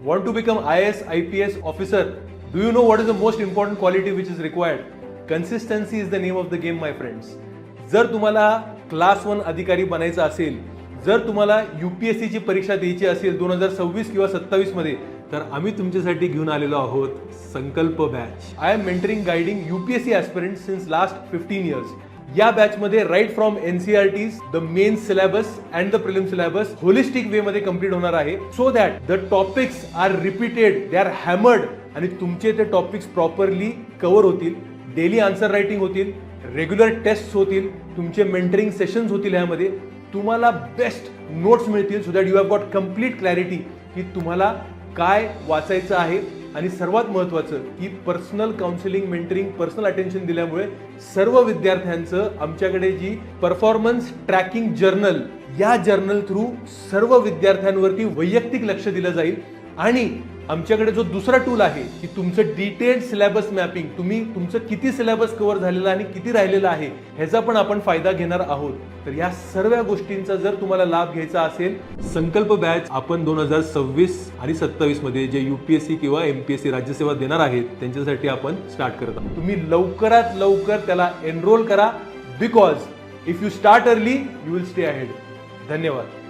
Want to become IAS, IPS officer? Do you know what is the most important quality which is required? Consistency is the name of the game, my friends. जर तुम्हाला class 1 अधिकारी बनायचं असेल, जर तुम्हाला UPSC ची परीक्षा द्यायची असेल 2026 किंवा 27 मध्ये, तर आम्ही तुमच्यासाठी घेऊन आलेलो आहोत Sankalp batch. I am mentoring guiding UPSC aspirants since last 15 years. या बॅच मध्ये right from NCERTs, the main syllabus and the prelim syllabus holistic way मध्ये कंप्लीट होणार आहे, so that the topics are repeated, they are hammered, आणि तुमचे ते topics properly cover होतील. Daily answer writing होतील, रेग्युलर टेस्ट होतील, तुमचे मेंटरिंग सेशन्स होतील. यामध्ये तुम्हाला बेस्ट नोट्स मिळतील, so that you have got complete clarity की तुम्हाला काय वाचायचं आहे. आणि सर्वात महत्त्वाचं की personal counselling, mentoring, personal attention दिल्यामुळे सर्व विद्यार्थ्यांचं आमच्याकडे जी परफॉर्मन्स ट्रॅकिंग जर्नल, या जर्नल थ्रू सर्व विद्यार्थ्यांवरती वैयक्तिक लक्ष दिलं जाईल. आणि आमच्याकडे जो दुसरा टूल आहे की तुमचं डिटेल्ड सिलेबस मॅपिंग, तुम्ही तुमचं किती सिलेबस कव्हर झालेला आणि किती राहिलेला आहे ह्याचा पण आपण फायदा घेणार आहोत. तर या सर्व गोष्टींचा जर तुम्हाला लाभ घ्यायचा असेल, संकल्प बॅच आपण 2026 आणि 27 मध्ये जे UPSC किंवा MPSC राज्यसेवा देणार आहेत त्यांच्यासाठी आपण स्टार्ट करत आहोत. तुम्ही लवकरात लवकर त्याला एनरोल करा, because if you start early you will stay ahead. धन्यवाद.